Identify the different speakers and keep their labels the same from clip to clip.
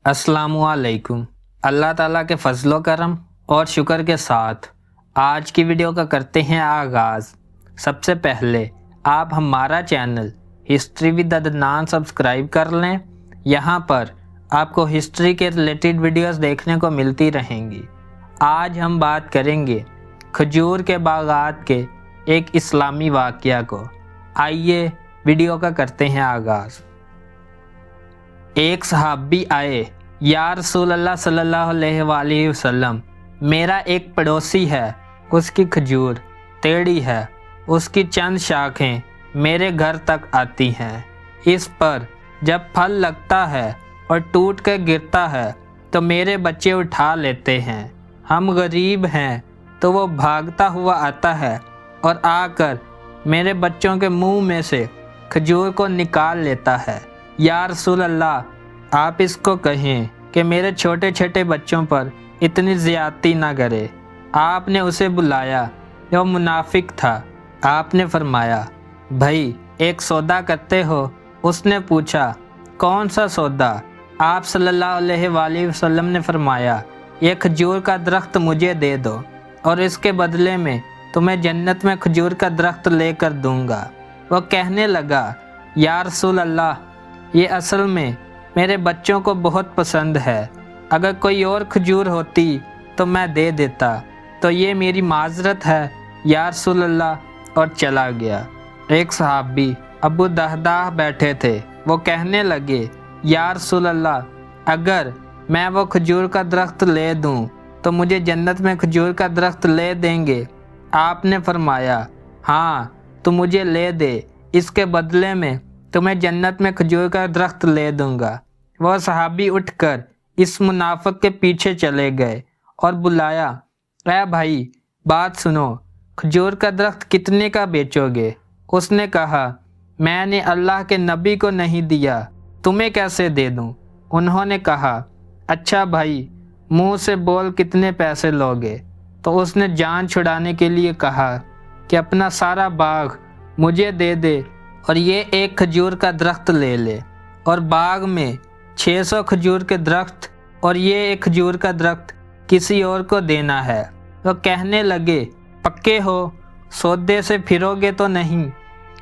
Speaker 1: अस्सलामु अलैकुम। अल्लाह ताला के फजलो करम और शुक्र के साथ आज की वीडियो का करते हैं आगाज़। सबसे पहले आप हमारा channel history with Adnan subscribe कर लें। यहाँ पर आपको हिस्ट्री के रिलेटेड वीडियोस देखने को मिलती रहेंगी। आज हम बात करेंगे खजूर के बागात के एक इस्लामी वाक़या को। आइए वीडियो का करते हैं आगाज़। एक सहाबी आए, या रसूल अल्लाह सल्लल्लाहु अलैहि वसल्लम, मेरा एक पड़ोसी है, उसकी खजूर टेढ़ी है, उसकी चंद शाखें मेरे घर तक आती हैं। इस पर जब फल लगता है और टूट कर गिरता है तो मेरे बच्चे उठा लेते हैं। हम गरीब हैं तो वो भागता हुआ आता है और आकर मेरे बच्चों के मुंह में से खजूर को निकाल लेता है। या रसूल अल्लाह, आप इसको कहें कि मेरे छोटे छोटे बच्चों पर इतनी ज़्यादती ना करे। आपने उसे बुलाया, वो मुनाफिक था। आपने फरमाया, भाई एक सौदा करते हो? उसने पूछा, कौन सा सौदा? आप सल्लल्लाहु अलैहि वसल्लम ने फरमाया, ये खजूर का दरख्त मुझे दे दो और इसके बदले में तुम्हें जन्नत में खजूर का दरख्त लेकर दूंगा। वो कहने लगा, या रसूल अल्लाह, ये असल में मेरे बच्चों को बहुत पसंद है। अगर कोई और खजूर होती तो मैं दे देता, तो ये मेरी माजरत है या रसूल अल्लाह, और चला गया। एक सहाबी अबू दहदाह बैठे थे। वो कहने लगे, या रसूल अल्लाह, अगर मैं वो खजूर का दरख्त ले दूं तो मुझे जन्नत में खजूर का दरख्त ले देंगे? आपने फरमाया, हाँ, तो मुझे ले दे, इसके बदले में तुम्हें जन्नत में खजूर का दरख्त ले दूंगा। वह सहाबी उठकर इस मुनाफिक के पीछे चले गए और बुलाया, ऐ भाई बात सुनो, खजूर का दरख्त कितने का बेचोगे? उसने कहा, मैंने अल्लाह के नबी को नहीं दिया, तुम्हें कैसे दे दूं? उन्होंने कहा, अच्छा भाई मुंह से बोल, कितने पैसे लोगे? तो उसने जान छुड़ाने के लिए कहा कि अपना सारा बाग मुझे दे दे और ये एक खजूर का दरख्त ले ले, और बाग में 600 खजूर के दरख्त और ये एक खजूर का दरख्त किसी और को देना है। तो कहने लगे, पक्के हो, सौदे से फिरोगे तो नहीं?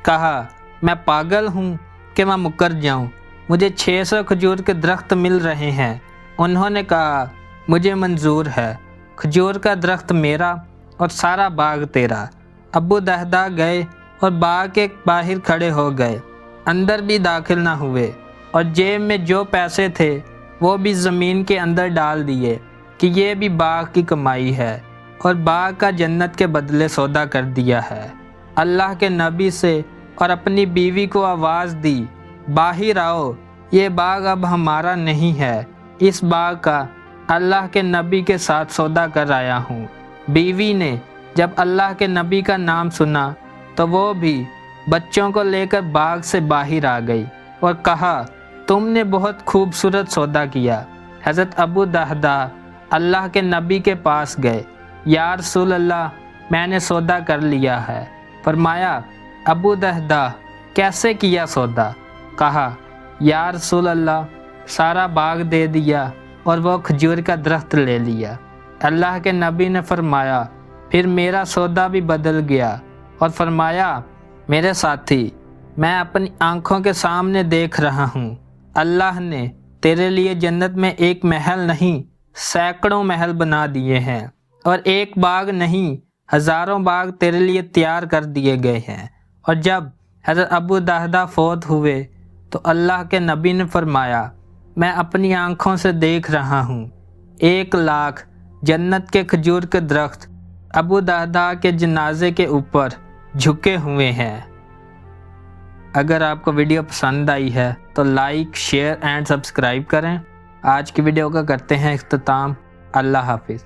Speaker 1: कहा, मैं पागल हूँ कि मैं मुकर जाऊँ, मुझे 600 खजूर के दरख्त मिल रहे हैं। उन्होंने कहा, मुझे मंजूर है, खजूर का दरख्त मेरा और सारा बाग तेरा। अबू दहदा गए और बाग के बाहर खड़े हो गए, अंदर भी दाखिल ना हुए, और जेब में जो पैसे थे वो भी ज़मीन के अंदर डाल दिए कि ये भी बाग की कमाई है, और बाग का जन्नत के बदले सौदा कर दिया है। अल्लाह के नबी से और अपनी बीवी को आवाज़ दी, बाहर आओ, ये बाग अब हमारा नहीं है, इस बाग का अल्लाह के नबी के साथ सौदा कर आया हूँ। बीवी ने जब अल्लाह के नबी का नाम सुना तो वो भी बच्चों को लेकर बाग से बाहर आ गई और कहा, तुमने बहुत खूबसूरत सौदा किया। हज़रत अबू दहदा अल्लाह के नबी के पास गए, या रसूल अल्लाह, मैंने सौदा कर लिया है। फरमाया, अबू दहदा कैसे किया सौदा? कहा, या रसूल अल्लाह, सारा बाग दे दिया और वो खजूर का दरख्त ले लिया। अल्लाह के नबी ने फरमाया, फिर मेरा सौदा भी बदल गया, और फरमाया, मेरे साथी, मैं अपनी आंखों के सामने देख रहा हूँ, अल्लाह ने तेरे लिए जन्नत में एक महल नहीं सैकड़ों महल बना दिए हैं, और एक बाग नहीं हज़ारों बाग तेरे लिए तैयार कर दिए गए हैं। और जब हज़रत अबू दहदा फौत हुए तो अल्लाह के नबी ने फरमाया, मैं अपनी आंखों से देख रहा हूँ 1 लाख जन्नत के खजूर के दरख्त अबू दहदा के जनाजे के ऊपर झुके हुए हैं। अगर आपको वीडियो पसंद आई है तो लाइक, शेयर एंड सब्सक्राइब करें। आज की वीडियो का करते हैं इख्तिताम। अल्लाह हाफिज़।